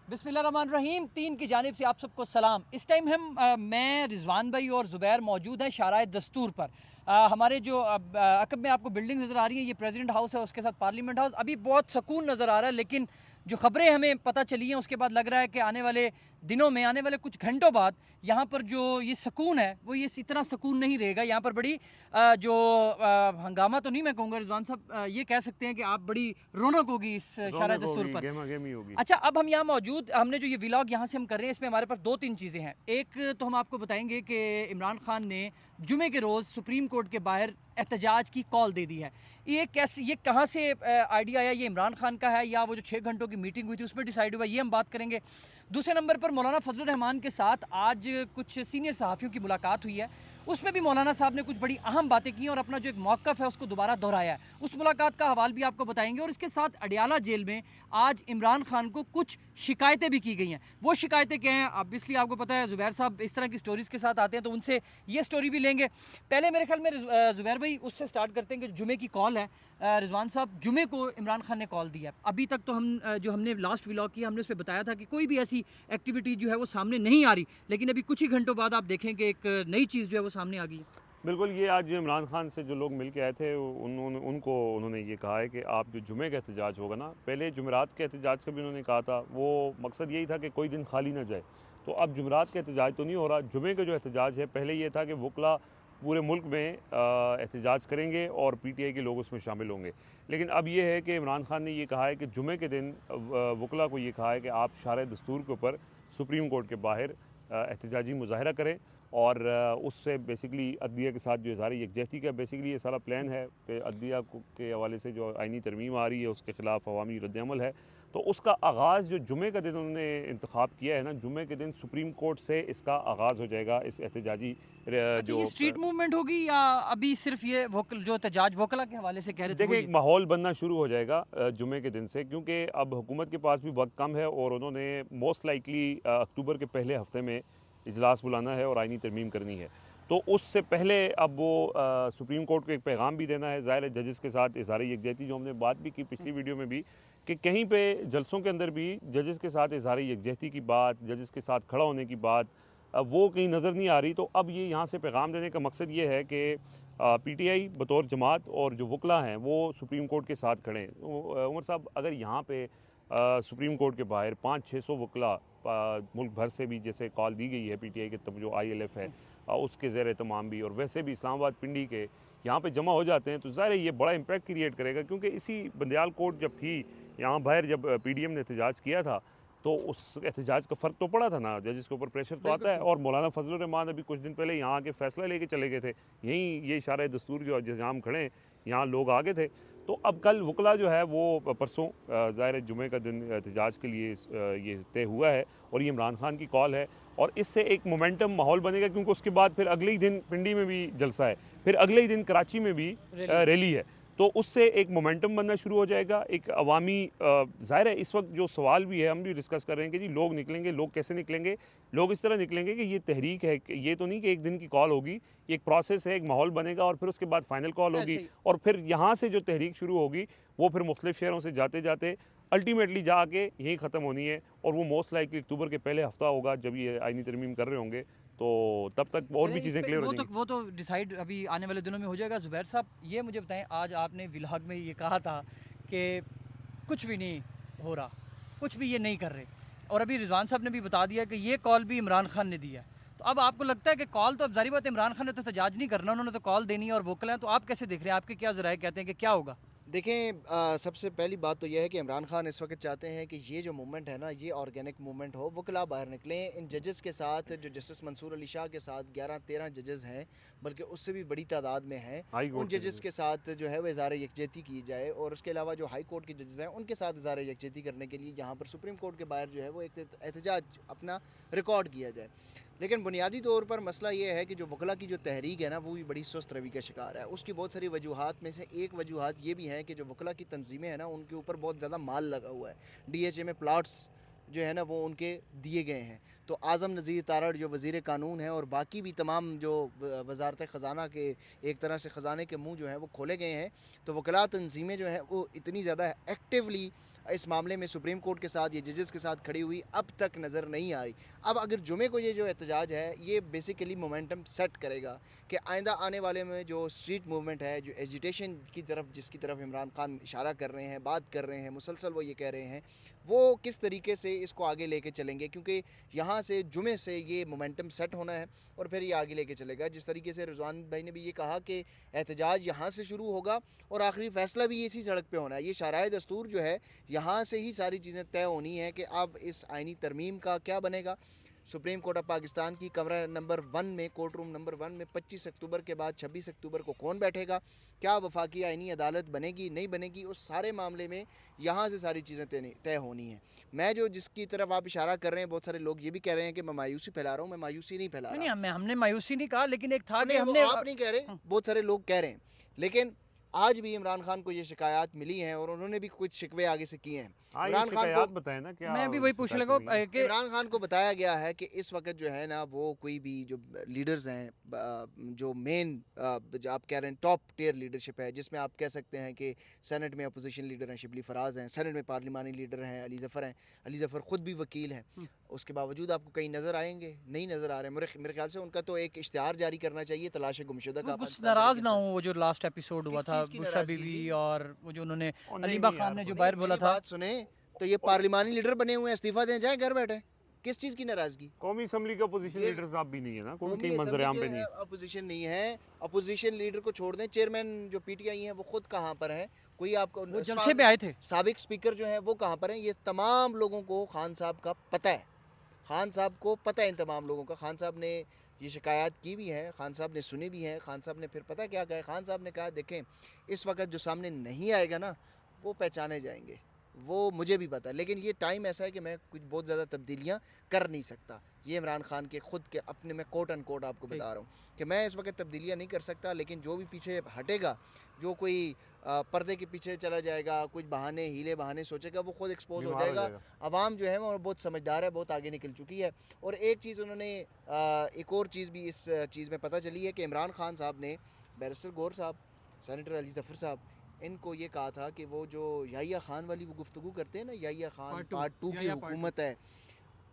बिस्मिल्लाहिर्रहमानिर्रहीम। तीन की जानिब से आप सबको सलाम। इस टाइम मैं रिजवान भाई और ज़ुबैर मौजूद हैं शाराए दस्तूर पर। हमारे जो अकब में आपको बिल्डिंग नज़र आ रही है, ये प्रेसिडेंट हाउस है, उसके साथ पार्लियामेंट हाउस। अभी बहुत सुकून नज़र आ रहा है, लेकिन जो खबरें हमें पता चली हैं उसके बाद लग रहा है कि आने वाले दिनों में, आने वाले कुछ घंटों बाद यहाँ पर जो ये सुकून है वो ये इतना सुकून नहीं रहेगा। यहाँ पर बड़ी हंगामा तो नहीं मैं कहूँगा रिजवान साहब, ये कह सकते हैं कि आप बड़ी रौनक होगी इस शाराए रौनक दस्तूर होगी, पर। गहमा गहमी होगी। अच्छा, अब हम यहाँ मौजूद, हमने जो ये व्लॉग यहाँ से हम कर रहे हैं, इसमें हमारे पास दो तीन चीज़ें हैं। एक तो हम आपको बताएंगे कि इमरान खान ने जुमे के रोज़ सुप्रीम कोर्ट के बाहर एहतजाज की कॉल दे दी है। ये कैसे, ये कहाँ से आइडिया आया, ये इमरान खान का है या वो जो 6 घंटों की मीटिंग हुई थी उसमें डिसाइड हुआ, ये हम बात करेंगे। दूसरे नंबर पर मौलाना फजल रहमान के साथ आज कुछ सीनियर सहाफ़ियों की मुलाकात हुई है, उसमें भी मौलाना साहब ने कुछ बड़ी अहम बातें की और अपना जो एक मौक़िफ़ है उसको दोबारा दोहराया है। उस मुलाकात का हवाल भी आपको बताएंगे। और इसके साथ अडियाला जेल में आज इमरान खान को कुछ शिकायतें भी की गई हैं। वो शिकायतें क्या हैं, ऑब्वियसली आपको पता है, ज़ुबैर साहब इस तरह की स्टोरीज़ के साथ आते हैं तो उनसे ये स्टोरी भी लेंगे। पहले मेरे ख्याल में ज़ुबैर भाई उससे स्टार्ट करते हैं कि जुमे की कॉल है। रिजवान साहब, जुमे को इमरान खान ने कॉल दिया। अभी तक तो हम जो हमने लास्ट व्लॉग किया हमने उस पर बताया था कि कोई भी ऐसी एक्टिविटी जो है वो सामने नहीं आ रही, लेकिन अभी कुछ ही घंटों बाद आप देखें कि एक नई चीज़ जो है वो सामने आ गई है। बिल्कुल, ये आज इमरान खान से जो लोग मिल के आए थे उन्होंने ये कहा है कि आप जो जुमे का एहतजाज होगा ना, पहले जुमेरात के एहतजाज का भी उन्होंने कहा था, वो मकसद यही था कि कोई दिन खाली ना जाए। तो अब जुमेरात का एहतजाज तो नहीं हो रहा, जुमे का जो एहतजाज है, पहले ये था कि वकला पूरे मुल्क में एहतजाज करेंगे और PTI के लोग उसमें शामिल होंगे। लेकिन अब ये है कि इमरान खान ने ये कहा है कि जुमे के दिन वकला को ये कहा है कि आप शारे दस्तूर के ऊपर सुप्रीम कोर्ट के बाहर एहतजाजी मुजाहरा करें और उससे बेसिकली अदलिया के साथ जो इज़हार यकजहती का बेसिकली ये सारा प्लान है कि अदलिया के हवाले से जो आइनी तरमीम आ रही है उसके ख़िलाफ़ अवामी रद्दअमल है। तो उसका आगाज़ जो जुमे का दिन उन्होंने इंतखाब किया है ना, जुमे के दिन सुप्रीम कोर्ट से इसका आगाज़ हो जाएगा, इस एहतजाजी अच्छा, जो ये स्ट्रीट मूवमेंट होगी या अभी सिर्फ ये वोकल जो एहतजाज वोकला के हवाले से कह रहे थे वो देखिए, एक ये? माहौल बनना शुरू हो जाएगा जुमे के दिन से, क्योंकि अब हुकूमत के पास भी वक्त कम है और उन्होंने मोस्ट लाइकली अक्टूबर के पहले हफ्ते में इजलास बुलाना है और आइनी तरमीम करनी है। तो उससे पहले अब वो सुप्रीम कोर्ट को एक पैगाम भी देना है, ज़ाहिर है जजेस के साथ इज़हार यकजहती, जो हमने बात भी की पिछली वीडियो में भी, कि कहीं पे जलसों के अंदर भी जजेस के साथ इज़हार यकजहती की बात, जजेस के साथ खड़ा होने की बात, वो कहीं नज़र नहीं आ रही। तो अब ये यहाँ से पैगाम देने का मकसद ये है कि PTI बतौर जमात और जो वकला हैं वो सुप्रीम कोर्ट के साथ खड़े हैं। उमर साहब, अगर यहाँ पे सुप्रीम कोर्ट के बाहर 500-600 वकला मुल्क भर से भी, जैसे कॉल दी गई है PTI के जो ILF है उसके ज़ेर तमाम भी, और वैसे भी इस्लामाबाद पिंडी के यहाँ पे जमा हो जाते हैं, तो ज़ाहिर है ये बड़ा इम्पैक्ट क्रिएट करेगा। क्योंकि इसी बंदयाल कोर्ट जब थी यहाँ बाहर, जब PDM ने एहतजाज किया था, तो उस एहतजाज का फ़र्क तो पड़ा था ना, जजेस के ऊपर प्रेशर तो बिल्कुल आता है। सही। और मौलाना फजल रहमान अभी कुछ दिन पहले यहाँ आके फ़ैसला लेके चले गए थे, यहीं ये इशारा दस्तूर जो जहाँ खड़े हैं यहाँ लोग आगे थे। तो अब कल वकला जो है वो परसों ज़ाहिर जुमे का दिन एहतजाज के लिए ये तय हुआ है और ये इमरान खान की कॉल है। और इससे एक मोमेंटम माहौल बनेगा, क्योंकि उसके बाद फिर अगले ही दिन पिंडी में भी जलसा है, फिर अगले ही दिन कराची में भी रैली है। तो उससे एक मोमेंटम बनना शुरू हो जाएगा, एक अवामी ज़ाहिर है इस वक्त जो सवाल भी है हम भी डिस्कस कर रहे हैं कि जी लोग निकलेंगे, लोग कैसे निकलेंगे। लोग इस तरह निकलेंगे कि ये तहरीक है, कि ये तो नहीं कि एक दिन की कॉल होगी, ये एक प्रोसेस है, एक माहौल बनेगा और फिर उसके बाद फाइनल कॉल होगी। ऐसे ही। और फिर यहाँ से जो तहरीक शुरू होगी वो फिर मुख्तलिफ शहरों से जाते जाते अल्टीमेटली जाके यहीं ख़त्म होनी है। और वो मोस्ट लाइकली अक्टूबर के पहले हफ्ता होगा जब ये आइनी तरमीम कर रहे होंगे, तो तब तक और भी चलें, इस चीज़ें पे क्लियर हो जाएंगी। वो तो डिसाइड अभी आने वाले दिनों में हो जाएगा। ज़ुबैर साहब, ये मुझे बताएं, आज आपने व्लॉग में ये कहा था कि कुछ भी नहीं हो रहा, कुछ भी ये नहीं कर रहे, और अभी रिजवान साहब ने भी बता दिया कि ये कॉल भी इमरान खान ने दिया है। तो अब आपको लगता है कि कॉल तो, अब जारी बात है, इमरान खान ने तो एहतजाज नहीं करना, उन्होंने तो कॉल देनी है और वोकल हैं, तो आप कैसे देख रहे हैं, आपके क्या ज़राए कहते हैं कि क्या होगा? देखें, सबसे पहली बात तो यह है कि इमरान खान इस वक्त चाहते हैं कि ये जो मूवमेंट है ना, ये ऑर्गेनिक मूवमेंट हो, वकला बाहर निकलें। इन जजेस के साथ, जो जस्टिस मंसूर अली शाह के साथ 11-13 जजेस हैं, बल्कि उससे भी बड़ी तादाद में हैं, हाई उन कोर्ट के जजेस जजेस। के साथ जो है वो इज़हार यकजहती की जाए। और उसके अलावा जो हाई कोर्ट के जजेस हैं उनके साथ इज़हार यकजहती करने के लिए यहाँ पर सुप्रीम कोर्ट के बाहर जो है वो एक एहतजाज अपना रिकॉर्ड किया जाए। लेकिन बुनियादी तौर पर मसला ये है कि जो वकला की जो तहरीक है ना, वो भी बड़ी सुस्त रवि का शिकार है। उसकी बहुत सारी वजूहात में से एक वजूहात ये भी हैं कि जो वकला की तंजीमें हैं ना, उनके ऊपर बहुत ज़्यादा माल लगा हुआ है। DHA में प्लाट्स जो है ना वो उनके दिए गए हैं। तो आज़म नज़ीर तारड़ जो वज़ीर कानून है और बाकी भी तमाम जो वजारत ख़जाना के एक तरह से ख़जाने के मुँह जो हैं वो खोले गए हैं। तो वकला तंजीमें जो हैं वो इतनी ज़्यादा एक्टिवली इस मामले में सुप्रीम कोर्ट के साथ या जजेस के साथ खड़ी हुई अब तक नज़र नहीं आई। अब अगर जुमे को ये जो एहतजाज है ये बेसिकली मोमेंटम सेट करेगा कि आइंदा आने वाले में जो स्ट्रीट मूवमेंट है, जो एजिटेशन की तरफ जिसकी तरफ इमरान खान इशारा कर रहे हैं, बात कर रहे हैं, मुसलसल वो ये कह रहे हैं, वो किस तरीके से इसको आगे लेके चलेंगे, क्योंकि यहाँ से जुमे से ये मोमेंटम सेट होना है और फिर ये आगे लेके चलेगा। जिस तरीके से रिजवान भाई ने भी ये कहा कि एहतजाज यहाँ से शुरू होगा और आखिरी फ़ैसला भी इसी सड़क पे होना है। ये शराय दस्तूर जो है यहाँ से ही सारी चीज़ें तय होनी है कि अब इस आइनी तरमीम का क्या बनेगा। सुप्रीम कोर्ट ऑफ पाकिस्तान की कमरा नंबर 1 में, कोर्ट रूम नंबर 1 में 25 अक्टूबर के बाद 26 अक्टूबर को कौन बैठेगा, क्या वफाकी आइनी अदालत बनेगी नहीं बनेगी, उस सारे मामले में यहाँ से सारी चीज़ें तय होनी है। मैं जो जिसकी तरफ आप इशारा कर रहे हैं, बहुत सारे लोग ये भी कह रहे हैं कि मैं मायूसी फैला रहा हूँ, मैं मायूसी नहीं फैला नहीं, रहा। नहीं, हमने मायूसी नहीं कहा, लेकिन एक था कि नहीं, वो हमने आप नहीं कह रहे, बहुत सारे लोग कह रहे हैं, लेकिन आज भी इमरान खान को ये शिकायत मिली हैं और उन्होंने भी कुछ शिकवे आगे से किए हैं। हाँ, इमरान ये खान शिकायत को बताएं ना क्या मैं भी वही पूछने शिकायत लगा मिली है? कि इमरान खान को बताया गया है कि इस वक्त जो है ना वो कोई भी जो लीडर्स हैं, जो मेन जो आप कह रहे हैं टॉप टियर लीडरशिप है, जिसमें आप कह सकते हैं कि सेनेट में अपोजिशन लीडर हैं शिबली फराज हैं, सेनेट में पार्लिमानी लीडर हैं अली ज़फ़र हैं, अली ज़फ़र ख़ुद भी वकील हैं, उसके बावजूद आपको कहीं नज़र आएंगे नहीं नज़र आ रहे हैं। मेरे ख्याल से उनका तो एक इश्तिहार जारी करना चाहिए तलाश गुमशुदा का। कुछ नाराज ना हो, वो जो लास्ट एपिसोड हुआ किस था चीज़ की बुशरा नाराज़गी बीवी जी? और वो जो उन्होंने और नहीं, अलीबा नहीं खान यार, ने जो नहीं, बाहर बोला मेरी था। बात सुने, तो ये पार्लिमानी लीडर बने हुए हैं, इस्तीफा दें जाए घर बैठे, किस चीज़ की नाराज़गी? कौमी असम्बली का अपोजिशन ये- लीडर साहब भी नहीं है ना, कोई कौमी कहीं मंजर आम पे नहीं है। अपोजिशन नहीं है, अपोजिशन लीडर को छोड़ दें, चेयरमैन जो पीटीआई हैं वो खुद कहाँ पर हैं, कोई आपको वो जलसे पे आए थे। साबिक स्पीकर जो हैं वो कहाँ पर हैं, ये तमाम लोगों को खान साहब का पता है, खान साहब को पता है इन तमाम लोगों का। खान साहब ने ये शिकायत की भी है, खान साहब ने सुनी भी है, खान साहब ने फिर पता क्या कहा, खान साहब ने कहा देखें इस वक्त जो सामने नहीं आएगा ना वो पहचाने जाएंगे, वो मुझे भी पता है, लेकिन ये टाइम ऐसा है कि मैं कुछ बहुत ज़्यादा तब्दीलियाँ कर नहीं सकता। ये इमरान खान के खुद के अपने, मैं कोट एंड कोट आपको बता रहा हूँ कि मैं इस वक्त तब्दीलियाँ नहीं कर सकता, लेकिन जो भी पीछे हटेगा, जो कोई पर्दे के पीछे चला जाएगा, कुछ बहाने हीले बहाने सोचेगा, वो खुद एक्सपोज हो बीमार हो जाएगा। जाएगा। आवाम जो है वो बहुत समझदार है, बहुत आगे निकल चुकी है। और एक चीज़ उन्होंने एक और चीज़ भी इस चीज़ में पता चली है कि इमरान खान साहब ने बैरिस्टर गौर साहब, सेनेटर अली ज़फ़र साहब, इनको ये कहा था कि वो जो याहिया खान वाली वो गुफ्तगू करते हैं ना, याहिया खान पार्ट 2 की हुकूमत है,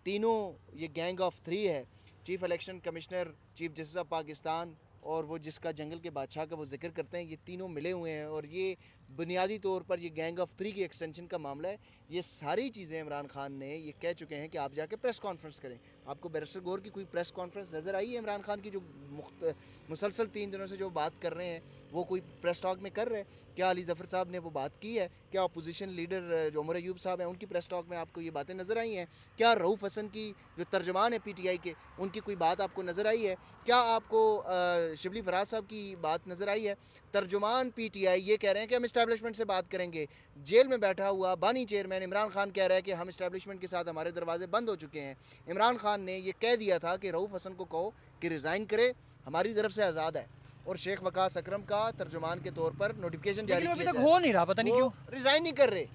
तीनों ये गैंग ऑफ 3 है, chief election commissioner, chief justice of Pakistan और वो जिसका जंगल के बादशाह का वो जिक्र करते हैं, ये तीनों मिले हुए हैं और ये बुनियादी तौर पर ये गैंग ऑफ 3 की एक्सटेंशन का मामला है। ये सारी चीज़ें इमरान खान ने ये कह चुके हैं कि आप जाके प्रेस कॉन्फ्रेंस करें। आपको बैरिस्टर गौर की कोई प्रेस कॉन्फ्रेंस नज़र आई है इमरान खान की, जो मुसलसल 3 दिनों से जो बात कर रहे हैं वो कोई प्रेस टॉक में कर रहे हैं? क्या अली ज़फ़र साहब ने वो बात की है? क्या अपोजिशन लीडर जो उमर अयूब साहब हैं उनकी प्रेस टॉक में आपको ये बातें नज़र आई हैं? क्या रऊफ़ हसन की जो तर्जमान है पीटीआई के, उनकी कोई बात आपको नज़र आई है? क्या आपको शिबली फराज साहब की बात नज़र आई है? तर्जुमान पीटीआई ये कह रहे हैं कि हम इस्टेब्लिशमेंट से बात करेंगे। जेल में बैठा हुआ बानी चेयरमैन इमरान खान कह रहा है कि हम इस्टेब्लिशमेंट के साथ हमारे दरवाजे बंद हो चुके हैं। इमरान खान ने ये कह दिया था कि रऊफ़ हसन को कहो कि रिज़ाइन करे, हमारी तरफ से आज़ाद है, और शेख वकास अकरम का तर्जुमान के तौर पर नोटिफिकेशन जारी लेकिन अभी किया तक जाए। हो नहीं रहा, पता नहीं क्यों। रिज़ाइन नहीं कर रहे,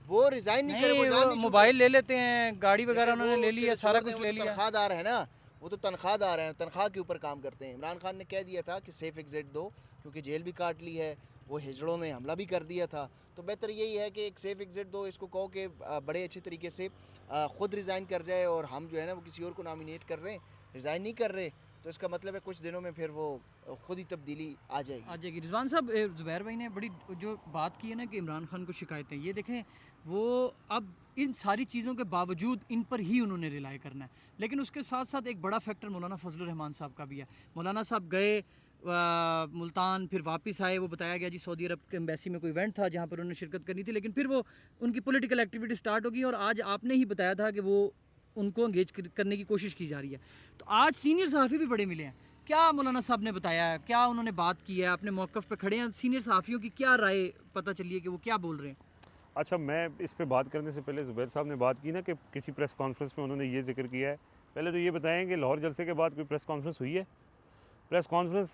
वो रिज़ाइन नहीं कर रहे, वो जान नहीं छूट मोबाइल ले लेते हैं, गाड़ी वगैरह लेकिन उन्होंने वो ले उसके लिया, लिए सारा छोड़ कुछ दें, ले वो तो लिया। तनख्वाहदार है ना, वो तो तनख्वाहदार हैं, तनख्वाह के ऊपर काम करते हैं। इमरान खान ने कह दिया था कि सेफ एग्जिट दो, क्योंकि जेल भी काट ली है, वो हिजड़ों ने हमला भी कर दिया था, तो बेहतर यही है कि एक सेफ एग्जिट दो, इसको कहो कि बड़े अच्छे तरीके से ख़ुद रिज़ाइन कर जाए और हम जो है ना वो किसी और को नॉमिनेट कर रहे हैं। रिज़ाइन नहीं कर रहे तो इसका मतलब है कुछ दिनों में फिर वो खुद ही तब्दीली आ जाएगी। आ जाएगी। रिजवान साहब, ज़ुबैर भाई ने बड़ी जो बात की है ना कि इमरान खान को शिकायतें, ये देखें वो अब इन सारी चीज़ों के बावजूद इन पर ही उन्होंने रिलाई करना है, लेकिन उसके साथ साथ एक बड़ा फैक्टर मौलाना फजलुर रहमान साहब का भी है। मौलाना साहब गए मुल्तान, फिर वापस आए, वो बताया गया जी सऊदी अरब के एम्बेसी में कोई इवेंट था जहाँ पर उन्होंने शिरकत करनी थी, लेकिन फिर वो उनकी पॉलिटिकल एक्टिविटी स्टार्ट होगी और आज आपने ही बताया था कि वो उनको एंगेज करने की कोशिश की जा रही है। तो आज सीनियर सहाफ़ी भी बड़े मिले हैं, क्या मौलाना साहब ने बताया है, क्या उन्होंने बात की है, अपने मौक़िफ़ पे खड़े हैं, सीनियर सहाफ़ियों की क्या राय पता चली है कि वो क्या बोल रहे हैं? अच्छा, मैं इस पे बात करने से पहले ज़ुबैर साहब ने बात की ना कि किसी प्रेस कॉन्फ्रेंस में उन्होंने ये जिक्र किया है, पहले तो ये बताएं कि लाहौर जलसे के बाद कोई प्रेस कॉन्फ्रेंस हुई है? प्रेस कॉन्फ्रेंस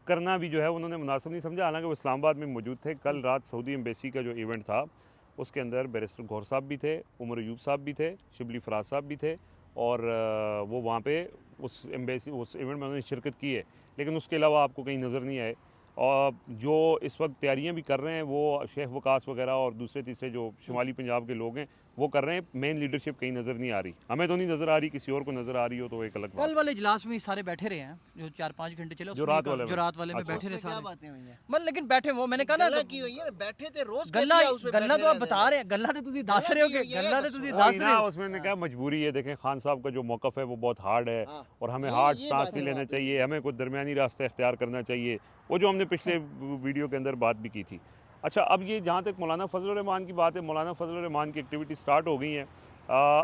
करना भी जो है उन्होंने मुनासिब नहीं समझा, हालांकि वो इस्लामाबाद में मौजूद थे। कल रात सऊदी एम्बेसी का जो इवेंट था उसके अंदर बैरिस्टर गौर साहब भी थे, उमर अयूब साहब भी थे, शिबली फराज साहब भी थे, और वो वहाँ पे उस इवेंट में उन्होंने शिरकत की है, लेकिन उसके अलावा आपको कहीं नज़र नहीं आए। और जो इस वक्त तैयारियां भी कर रहे हैं वो शेख वकास वगैरह और दूसरे तीसरे जो शुमाली पंजाब के लोग हैं वो कर रहे हैं। मेन लीडरशिप कहीं नज़र नहीं आ रही, हमें तो नहीं नज़र आ रही, किसी और को नज़र आ रही हो तो एक अलग बात। कल वाले इजलास में ही सारे बैठे रहे हैं जो 4-5 घंटे चले, जो उसमें रात वाले जो में। रात वाले में अच्छा। बैठे रहे उसमें क्या सारे। बातें हुई हैं? मतलब लेकिन बैठे वो, मैंने कहा ना गल्ला की हुई है, बैठे थे रोज गल्ला कहते हैं उसमें गल्ला बैठे तो आप रहते बता हैं। रहे हैं, गल्ला तो तुम दस रहे हो कि गल्ला तो तुम वही दस रहे हो। उसमें ने कहा मजबूरी है, देखें खान साहब का जो मौक़िफ़ है वो बहुत हार्ड है हाँ, और हमें हार्ड ये सांस बात नहीं है। लेना चाहिए, हमें कुछ दरमियानी रास्ता इख्तियार करना चाहिए, वो जो हमने पिछले वीडियो के अंदर बात भी की थी। अच्छा, अब ये जहाँ तक मौलाना फजल रहमान की बात है, मौलाना फजल रहमान की एक्टिविटी स्टार्ट हो गई हैं।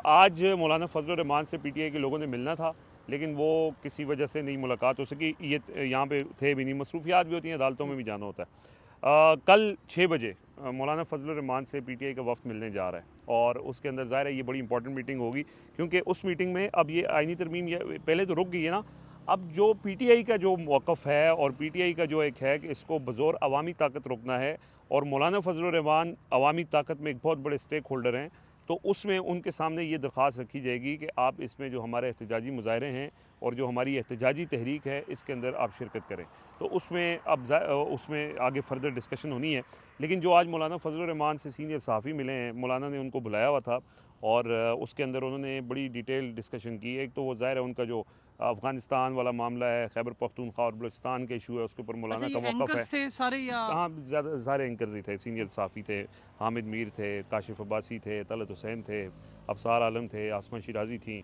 आज मौलाना फजल रहमान से पीटीआई के लोगों ने मिलना था, लेकिन वो किसी वजह से नहीं मुलाकात हो सकी। ये यहाँ पे थे भी नहीं, मसरूफियात भी होती हैं, अदालतों में भी जाना होता है। कल 6 बजे मौलाना फजल रहमान से पीटीआई का वफ़द मिलने जा रहा है और उसके अंदर ज़ाहिर है ये बड़ी इंपॉर्टेंट मीटिंग होगी, क्योंकि उस मीटिंग में अब ये आईनी तरमीम ये पहले तो रुक गई है ना, अब जो पीटीआई का जो मौक़िफ़ है और पीटीआई का जो एक है कि इसको बज़ोर अवामी ताकत रोकना है, और मौलाना फजल रहमान अवामी ताकत में एक बहुत बड़े स्टेक होल्डर हैं, तो उसमें उनके सामने ये दरख्वास्त रखी जाएगी कि आप इसमें जो हमारे एहतजाजी मुजाहरे हैं और जो हमारी एहतजाजी तहरीक है इसके अंदर आप शिरकत करें। तो उसमें अब उसमें आगे फर्दर डिस्कशन होनी है। लेकिन जो आज मौलाना फजल रहमान से सीनियर सहाफ़ी मिले हैं, मौलाना ने उनको बुलाया हुआ था और उसके अंदर उन्होंने बड़ी डिटेल डिस्कशन की। एक तो वो ज़ाहिर है उनका जो अफ़गानिस्तान वाला मामला है, खैबर पख्तूनख्वा और बलूचिस्तान का इशू है, उसके ऊपर अच्छा, मौलाना ये का मौक़िफ़ है। एंकर्स थे सारे या हाँ, ज़्यादा सारे एंकर्स ही थे, सीनियर सहाफ़ी थे, हामिद मीर थे, काशिफ़ अब्बासी थे, तलत हुसैन थे, अबसार आलम थे, आसमा शिराज़ी थी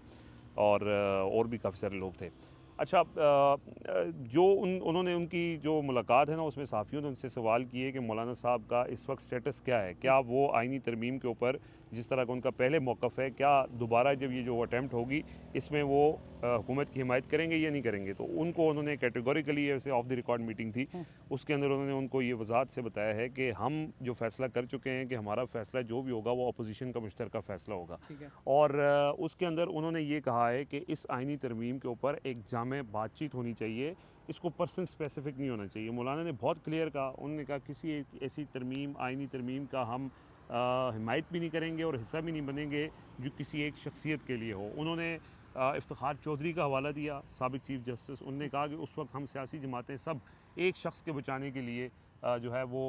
और भी काफ़ी सारे लोग थे। अच्छा, जो उन्होंने उनकी जो मुलाकात है ना, उसमें सहाफ़ियों ने उनसे सवाल किए कि मौलाना साहब का इस वक्त स्टेटस क्या है? क्या वो आइनी तरमीम के ऊपर जिस तरह का उनका पहले मौक़िफ़ है, क्या दोबारा जब ये जो अटैम्प्ट होगी इसमें वो हुकूमत की हिमायत करेंगे या नहीं करेंगे? तो उनको उन्होंने कैटेगोरिकली, ऐसे ऑफ द रिकॉर्ड मीटिंग थी, उसके अंदर उन्होंने उनको ये वज़ाहत से बताया है कि हम जो फ़ैसला कर चुके हैं कि हमारा फ़ैसला जो भी होगा वो अपोजिशन का मुश्तरका फ़ैसला होगा। ठीक है। और उसके अंदर उन्होंने ये कहा है कि इस आइनी तरमीम के ऊपर एक जामे बातचीत होनी चाहिए, इसको पर्सन स्पेसिफिक नहीं होना चाहिए। मौलाना ने बहुत क्लियर कहा, उन्होंने कहा किसी एक ऐसी तरमीम, आइनी तरमीम का हम हिमायत भी नहीं करेंगे और हिस्सा भी नहीं बनेंगे जो किसी एक शख्सियत के लिए हो। उन्होंने इफ्तिखार चौधरी का हवाला दिया, साबिक चीफ जस्टिस। उन्होंने कहा कि उस वक्त हम सियासी जमातें सब एक शख्स के बचाने के लिए जो है वो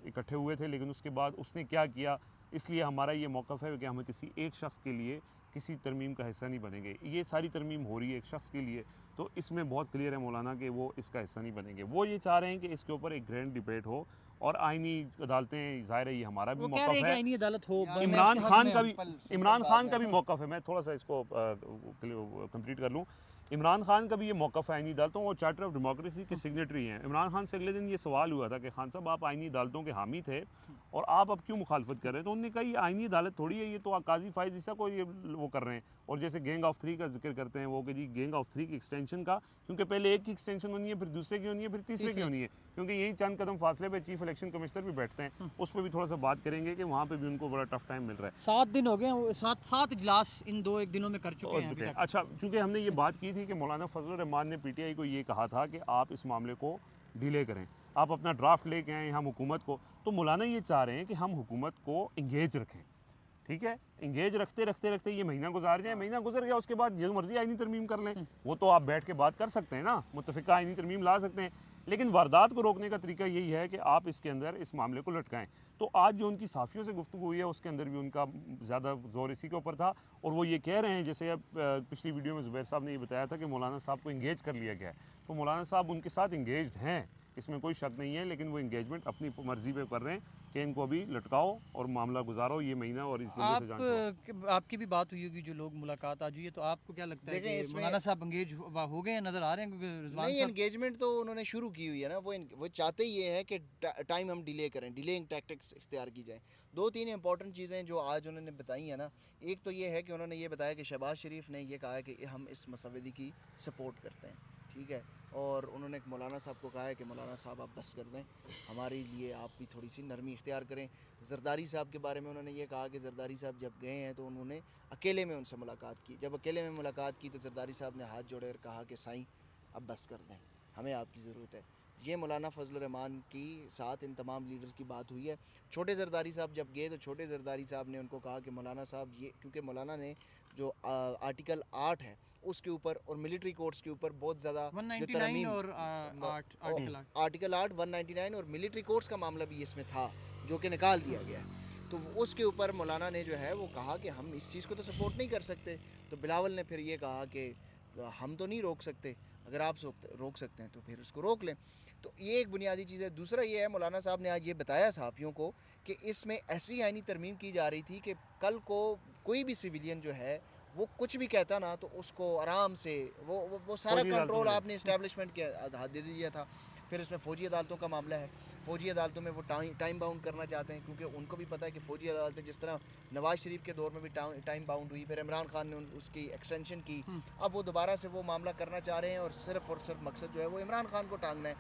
इकट्ठे हुए थे, लेकिन उसके बाद उसने क्या किया, इसलिए हमारा ये मौक़िफ़ है कि हमें किसी एक शख्स के लिए किसी तरमीम का हिस्सा नहीं बनेंगे। ये सारी तरमीम हो रही है एक शख्स के लिए, तो इसमें बहुत क्लियर है मौलाना कि वो इसका हिस्सा नहीं बनेंगे। वो ये चाह रहे हैं कि इसके ऊपर एक ग्रैंड डिबेट हो और आइनी अदालतें, ज़ाहिर है ये हमारा भी वो कह रहे हैं मौक़िफ़ कि है। आईनी अदालत हो। मैं इमरान उसके हक खान में का हूँ। भी इमरान खान का भी मौक़िफ़ है, मैं थोड़ा सा इसको कंप्लीट कर लूँ। इमरान खान का भी ये मौक़िफ़ है आइनी अदालतों और चार्टर ऑफ डेमोक्रेसी के सिग्नेटरी हैं। इमरान खान से अगले दिन ये सवाल हुआ था कि खान साहब आप आइनी अदालतों के हामी थे और आप अब क्यों मुखालफत कर रहे हैं? तो उन्होंने कहा ये आइनी अदालत थोड़ी है, ये तो काजी फाइज ईसा को ये वो कर रहे हैं। और जैसे गैंग ऑफ 3 का जिक्र करते हैं वो कि जी गैंग ऑफ 3 की एक्सटेंशन का, क्योंकि पहले एक की एक्सटेंशन होनी है, फिर दूसरे की होनी है, फिर तीसरे की होनी है, क्योंकि यही चंद कदम फासले पे चीफ इलेक्शन कमिश्नर भी बैठते हैं। उस पर भी थोड़ा सा बात करेंगे कि वहाँ पे भी उनको बड़ा टफ टाइम मिल रहा है। 7 दिन हो गए हैं, वो 7 इजलास इन 2-1 दिनों में कर चुके और हैं अभी चुके हैं। तक। अच्छा, चूँकि हमने ये बात की थी कि मौलाना फजल रहमान ने पीटीआई को ये कहा था कि आप इस मामले को डिले करें, आप अपना ड्राफ्ट लेके आएँ हम हुकूमत को, तो मौलाना ये चाह रहे हैं कि हम हुकूमत को इंगेज रखें। ठीक है, इंगेज रखते रखते रखते ये महीना गुजार जाए, महीना गुजर गया उसके बाद जो मर्जी आइनी तरमीम कर लें, वो तो आप बैठ के बात कर सकते हैं ना, मुत्तफ़िका आइनी तरमीम ला सकते हैं, लेकिन वारदात को रोकने का तरीका यही है कि आप इसके अंदर इस मामले को लटकाएं। तो आज जो उनकी साफ़ियों से गुफ्तगू हुई है उसके अंदर भी उनका ज़्यादा जोर इसी के ऊपर था, और वो ये कह रहे हैं, जैसे अब पिछली वीडियो में ज़ुबैर साहब ने ये बताया था कि मौलाना साहब को इंगेज कर लिया गया है, तो मौलाना साहब उनके साथ इंगेज हैं, इसमें कोई शक नहीं है, लेकिन वो इंगेजमेंट अपनी मर्जी पे कर रहे हैं कि इनको अभी लटकाओ और मामला गुजारो ये महीना और इस बंदे से जान छुड़ाओ। आपकी भी बात हुई होगी, जो लोग मुलाकात आज हुई है, तो आपको क्या लगता है देखें, कि इसमें- मौलाना साहब एंगेज हो गए हैं, नजर आ रहे हैं? क्योंकि रिजवान नहीं, साहब एंगेजमेंट तो उन्होंने शुरू की हुई है ना, वो चाहते ही ये है कि टाइम हम डिले करें, डिलेइंग टैक्टिक्स इख्तियार की जाए। 2-3 इंपॉर्टेंट चीज़ें जो आज उन्होंने बताई हैं ना, एक तो ये है कि उन्होंने ये बताया कि शहबाज शरीफ ने ये कहा है कि हम इस मसवदे की सपोर्ट करते हैं, ठीक है, और उन्होंने मौलाना साहब को कहा है कि मौलाना साहब आप बस कर दें, हमारे लिए आप भी थोड़ी सी नरमी इख्तियार करें। जरदारी साहब के बारे में उन्होंने ये कहा कि जरदारी साहब जब गए हैं तो उन्होंने अकेले में उनसे मुलाकात की, जब अकेले में मुलाकात की तो जरदारी साहब ने हाथ जोड़े और कहा कि साईं अब बस कर दें, हमें आपकी ज़रूरत है। ये मौलाना फजल रहमान की साथ इन तमाम लीडर्स की बात हुई है। छोटे जरदारी साहब जब गए तो छोटे जरदारी साहब ने उनको कहा कि मौलाना साहब ये, क्योंकि मौलाना ने जो आर्टिकल 8 है उसके ऊपर और मिलिट्री कोर्ट्स के ऊपर बहुत ज़्यादा 199 और 8 आर्टिकल 8 आर्टिकल 8 199 और मिलिट्री कोर्ट्स का मामला भी इसमें था जो कि निकाल दिया गया है। तो उसके ऊपर मौलाना ने जो है वो कहा कि हम इस चीज़ को तो सपोर्ट नहीं कर सकते। तो बिलावल ने फिर ये कहा कि हम तो नहीं रोक सकते, अगर आप रोक सकते हैं तो फिर उसको रोक लें। तो ये एक बुनियादी चीज़ है। दूसरा ये है, मौलाना साहब ने आज ये बताया सहाफ़ियों को कि इसमें ऐसी आईनी तरमीम की जा रही थी कि कल को कोई भी सिविलियन जो है वो कुछ भी कहता ना तो उसको आराम से वो सारा फौजी कंट्रोल अदालतों में। आपने इस्टेब्लिशमेंट के हाथ दे दिया था। फिर इसमें फ़ौजी अदालतों का मामला है। फ़ौजी अदालतों में वो टाइम बाउंड करना चाहते हैं क्योंकि उनको भी पता है कि फ़ौजी अदालतें जिस तरह नवाज़ शरीफ के दौर में भी टाइम बाउंड हुई, फिर इमरान खान ने उसकी एक्सटेंशन की, अब वो दोबारा से वो मामला करना चाह रहे हैं और सिर्फ मकसद जो है वो इमरान खान को टांगना है।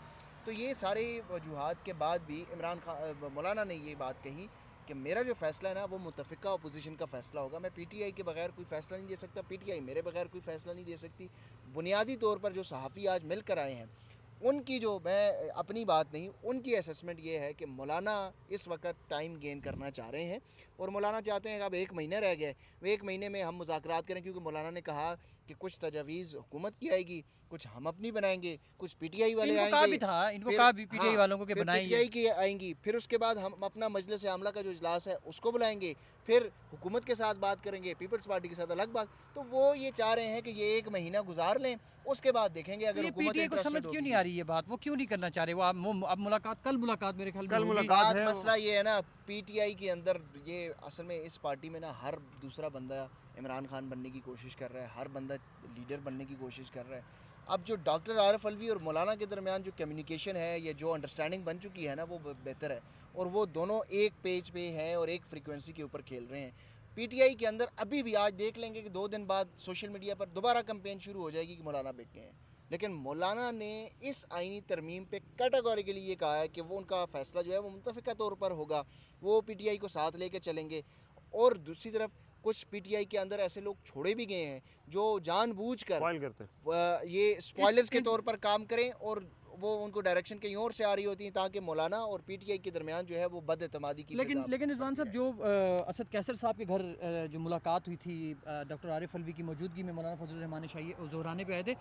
तो ये सारे वजूहात के बाद भी इमरान खान मौलाना ने ये बात कही कि मेरा जो फ़ैसला है ना वो मुतफ़िका अपोजिशन का फ़ैसला होगा। मैं पीटीआई के बगैर कोई फ़ैसला नहीं दे सकता, पीटीआई मेरे बगैर कोई फ़ैसला नहीं दे सकती। बुनियादी तौर पर जो सहाफ़ी आज मिल कर आए हैं उनकी जो, मैं अपनी बात नहीं, उनकी असेसमेंट ये है कि मौलाना इस वक्त टाइम गेन करना चाह रहे हैं और मौलाना चाहते हैं कि अब 1 महीना रह गया है, वो 1 महीने में हम मुज़ाकरात करें, क्योंकि मौलाना ने कहा कि कुछ तजावीज़ हुकूमत की आएगी, कुछ हम अपनी बनाएंगे, कुछ पीटीआई वाले इनको कहा आएंगे, भी था, इनको फिर कहा भी पीटीआई हाँ, वालों को कि फिर बनाएंगे। पीटीआई की आएंगी, फिर उसके बाद हम अपना मजलिस आमला का जो इजलास है उसको बुलाएंगे, फिर हुकूमत के साथ बात करेंगे, पीपल्स पार्टी के साथ अलग बात। तो वो ये चाह रहे हैं कि ये 1 महीना गुजार लें, उसके बाद देखेंगे तो अगर ये हुकूमत पीटीआई को समझ इंटरेस्टेड क्यों होगी। नहीं आ रही ये बात, वो क्यों नहीं करना चाह रहे? वो अब मुलाकात, कल मुलाकात मेरे ख्याल में कल होगी। मुलाकात बात है मसला ये है ना, पीटीआई के अंदर ये असल में इस पार्टी में ना हर दूसरा बंदा इमरान खान बनने की कोशिश कर रहा है, हर बंदा लीडर बनने की कोशिश कर रहा है। अब जो डॉक्टर आरिफ अलवी और मौलाना के दरमियान जो कम्युनिकेशन है या जो अंडरस्टैंडिंग बन चुकी है ना वो बेहतर है और वो दोनों एक पेज पे हैं और एक फ्रीक्वेंसी के ऊपर खेल रहे हैं। पीटीआई के अंदर अभी भी आज देख लेंगे कि 2 दिन बाद सोशल मीडिया पर दोबारा कैंपेन शुरू हो जाएगी कि मौलाना बिक गए हैं। लेकिन मौलाना ने इस आइनी तरमीम पे कैटेगोरिकली ये कहा है कि वो उनका फ़ैसला जो है वो मुतफ़िका तौर पर होगा, वो पीटीआई को साथ लेके चलेंगे। और दूसरी तरफ कुछ पीटीआई के अंदर ऐसे लोग छोड़े भी गए हैं जो जानबूझकर स्पॉइल करते हैं। ये स्पॉयलर्स के इन- तौर पर काम करें और वो उनको डायरेक्शन कहीं और से आ रही होती हैं ताकि मौलाना और पीटीआई के दरमियान जो है वो बदएतमादी की लेकिन फिज़ा लेकिन रिजवान साहब, बढ़ती जो असद कैसर साहब के घर जो मुलाकात हुई थी डॉक्टर आरिफ अलवी की मौजूदगी में, मौलाना फजल रहमान शाही ज़ोहराने पे आए थे,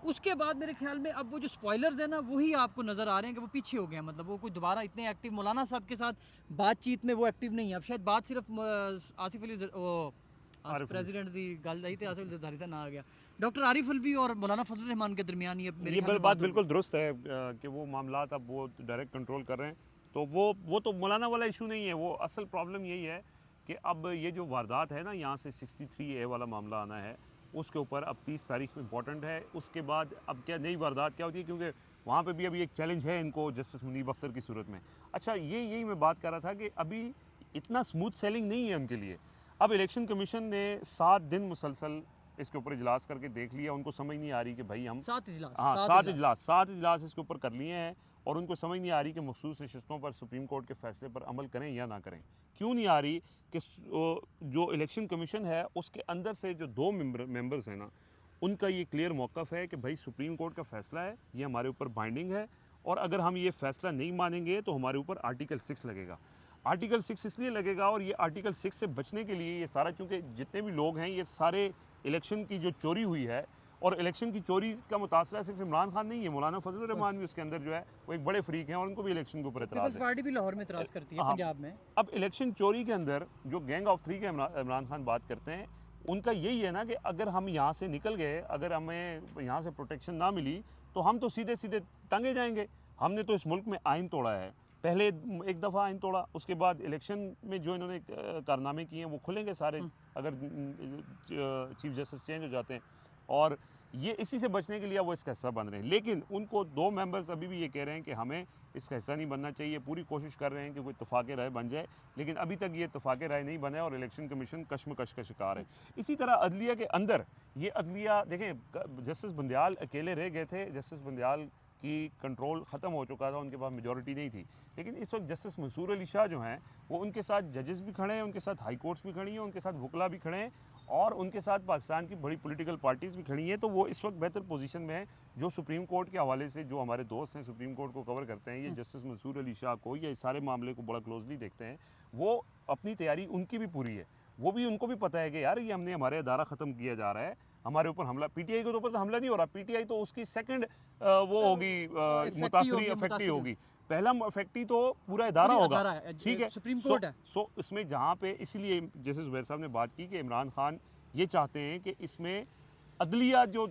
उसके बाद मेरे ख्याल में अब वो जो स्पॉयलर्स हैं ना वही आपको नज़र आ रहे हैं कि वो पीछे हो गए हैं। मतलब वो कोई दोबारा इतने एक्टिव मौलाना साहब के साथ बातचीत में वो एक्टिव नहीं है। अब शायद बात सिर्फ आसिफ अली आरिफ अलवी। प्रेसिडेंट की गल आई थी, आसिफ अली जरदारी का ना आ गया। डॉक्टर आरिफ अलवी और मौलाना फजल रहमान के दरमियान ये मेरे ये ख्याल में बात होगी। बिल्कुल दुरुस्त है कि वो मामलात अब वो डायरेक्ट कंट्रोल कर रहे हैं। तो वो तो मौलाना वाला इशू नहीं है। वो असल प्रॉब्लम यही है कि अब ये जो वारदात है ना, यहाँ से 63A वाला मामला आना है, उसके ऊपर अब 30 तारीख में इम्पॉर्टेंट है। उसके बाद अब क्या नई वारदात क्या होती है, क्योंकि वहाँ पे भी अभी एक चैलेंज है इनको जस्टिस मुनीब अख्तर की सूरत में। अच्छा, यही मैं बात कर रहा था कि अभी इतना स्मूथ सेलिंग नहीं है उनके लिए। अब इलेक्शन कमीशन ने 7 दिन मुसलसल इसके ऊपर इजलास करके देख लिया। उनको समझ नहीं आ रही कि भाई हम 7 इजलास, हाँ 7 7 इजलास इसके ऊपर कर लिए हैं और उनको समझ नहीं आ रही कि मखसूस नशस्तों पर सुप्रीम कोर्ट के फैसले पर अमल करें या ना करें। क्यों नहीं आ रही कि जो इलेक्शन कमीशन है उसके अंदर से जो 2 मेंबर्स हैं ना, उनका ये क्लियर मौक़िफ़ है कि भाई सुप्रीम कोर्ट का फ़ैसला है, ये हमारे ऊपर बाइंडिंग है और अगर हम ये फ़ैसला नहीं मानेंगे तो हमारे ऊपर आर्टिकल 6 लगेगा। आर्टिकल 6 इसलिए लगेगा और ये आर्टिकल 6 से बचने के लिए ये सारा, चूँकि जितने भी लोग हैं ये सारे इलेक्शन की जो चोरी हुई है, और इलेक्शन की चोरी का मुतासरा सिर्फ इमरान खान नहीं है, मौलाना फजल रहमान भी उसके अंदर जो है वो एक बड़े फ्रीक हैं और उनको भी इलेक्शन के ऊपर पीपल्स एतराज़ है। पार्टी भी लाहौर में इतराज़ करती है, हाँ। पंजाब में। अब इलेक्शन चोरी के अंदर जो गैंग ऑफ 3 के इमरान खान बात करते हैं, उनका यही है ना कि अगर हम यहाँ से निकल गए, अगर हमें यहाँ से प्रोटेक्शन ना मिली तो हम तो सीधे सीधे तंगे जाएंगे। हमने तो इस मुल्क में आइन तोड़ा है, पहले एक दफ़ा आइन तोड़ा, उसके बाद इलेक्शन में जो इन्होंने कारनामे किए हैं वो खुलेंगे सारे अगर चीफ जस्टिस चेंज हो जाते हैं। और ये इसी से बचने के लिए वो इसका हिस्सा बन रहे हैं। लेकिन उनको 2 मेंबर्स अभी भी ये कह रहे हैं कि हमें इसका हिस्सा नहीं बनना चाहिए। पूरी कोशिश कर रहे हैं कि कोई इत्तफाक़ राय बन जाए, लेकिन अभी तक ये इत्तफाक़ राय नहीं बना और इलेक्शन कमीशन कशमकश का शिकार है। इसी तरह अदलिया के अंदर ये अदलिया देखें, जस्टिस बंदयाल अकेले रह गए थे, जस्टिस बंदयाल की कंट्रोल ख़त्म हो चुका था, उनके पास मेजॉरिटी नहीं थी। लेकिन इस वक्त जस्टिस मंसूर अली शाह जो हैं वो उनके साथ जजेस भी खड़े हैं, उनके साथ हाई कोर्ट्स भी खड़ी हैं, उनके साथ वकला भी खड़े हैं और उनके साथ पाकिस्तान की बड़ी पॉलिटिकल पार्टीज़ भी खड़ी हैं। तो वो इस वक्त बेहतर पोजीशन में है। जो सुप्रीम कोर्ट के हवाले से जो हमारे दोस्त हैं सुप्रीम कोर्ट को कवर करते हैं, ये जस्टिस मंसूर अली शाह को या इस सारे मामले को बड़ा क्लोजली देखते हैं, वो अपनी तैयारी उनकी भी पूरी है। वो भी उनको भी पता है कि यार ये हमने हमारे अदारा ख़त्म किया जा रहा है, हमारे ऊपर हमला, पीटीआई के ऊपर तो हमला नहीं हो रहा, पीटीआई तो उसकी सेकंड वो होगी मुतासरी अफेक्टी होगी, पहला अफेक्टी तो पूरा इदारा होगा, ठीक है। सुप्रीम कोर्ट है। सो इसमें जहाँ पे, इसीलिए जैसे ज़ुबैर साहब ने बात की कि इमरान खान ये चाहते हैं कि इसमें अदलिया जो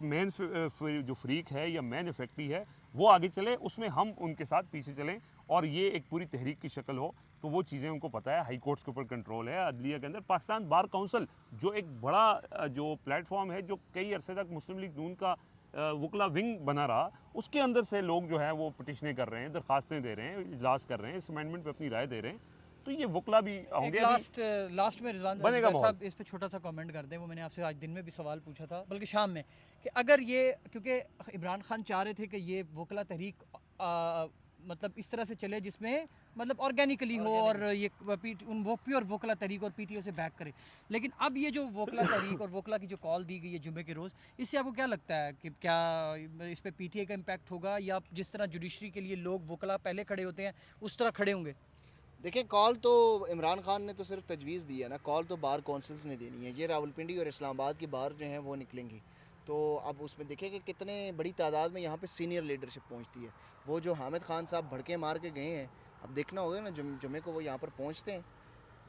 मेन जो फ्रीक है या मेन इफेक्टी है वो आगे चले, उसमें हम उनके साथ पीछे चलें और ये एक पूरी तहरीक की शक्ल हो, तो वो चीज़ें उनको पता है। हाई कोर्ट्स के ऊपर कंट्रोल है, अदलिया के अंदर पाकिस्तान बार काउंसिल जो एक बड़ा जो प्लेटफॉर्म है, जो कई अरसे तक मुस्लिम लीग नून का वकला विंग बना रहा, उसके अंदर से लोग जो है वो पटिशनें कर रहे हैं, दरख्वास्तें दे रहे हैं, इजलास कर रहे हैं, इस अमेंडमेंट पे अपनी राय दे रहे हैं, तो ये वकला भी होंगे। लास्ट में रिजवान बनेगा साहब इस पे छोटा सा कमेंट कर दें, वो मैंने आपसे आज दिन में भी सवाल पूछा था, बल्कि शाम में, कि अगर ये, क्योंकि इमरान खान चाह रहे थे कि ये वकला तहरीक मतलब इस तरह से चले जिसमें मतलब ऑर्गेनिकली हो और ये वो प्योर वकला तहरीक और पीटीओ से बैक करे, लेकिन अब ये जो वकला तहरीक और वकला की जो कॉल दी गई है जुमे के रोज़, इससे आपको क्या लगता है कि क्या इस पर पीटीए का इम्पैक्ट होगा, या जिस तरह जुडिशरी के लिए लोग वकला पहले खड़े होते हैं उस तरह खड़े होंगे? देखिए, कॉल तो इमरान खान ने तो सिर्फ तजवीज़ दी है ना, कॉल तो बार कौंसल्स ने देनी है, ये रावलपिंडी और इस्लामाबाद की बार जो हैं वो निकलेंगी, तो अब उसमें देखिए कि कितने बड़ी तादाद में यहाँ पे सीनियर लीडरशिप पहुँचती है। वो जो हामिद खान साहब भड़के मार के गए हैं, अब देखना होगा ना जुमे को वो यहाँ पर पहुँचते हैं,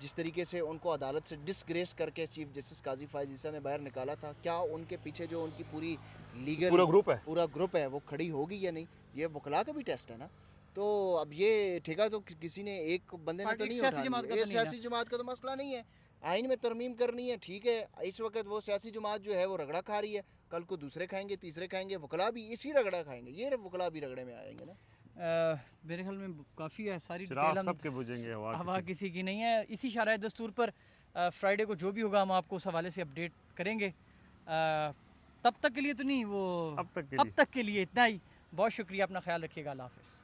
जिस तरीके से उनको अदालत से डिसग्रेस करके चीफ जस्टिस काजी फायज़ ईसा ने बाहर निकाला था, क्या उनके पीछे जो उनकी पूरी लीगल पूरा ग्रुप है वो खड़ी होगी या नहीं, ये वकला का भी टेस्ट है ना। तो अब ये ठेका तो किसी ने एक बंदे ने तो नहीं उठाया, ये सियासी जमात का तो मसला नहीं है, आइन में तरमीम करनी है, ठीक है। इस वक्त वो सियासी जमात जो है वो रगड़ा खा रही है, कल को दूसरे खाएंगे, तीसरे खाएंगे, वकला भी इसी रगड़ा खाएंगे, ये वकला भी रगड़े में आएंगे ना। मेरे ख्याल में काफ़ी है, सारी डिटेल सबके बुझेंगे, हवा किसी की नहीं है। इसी शरह दस्तूर पर फ्राइडे को जो भी होगा हम आपको उस हवाले से अपडेट करेंगे। तब तक के लिए तो नहीं, वो अब तक के लिए इतना ही। बहुत शुक्रिया, अपना ख्याल रखिएगा, अल्लाह हाफ़िज़।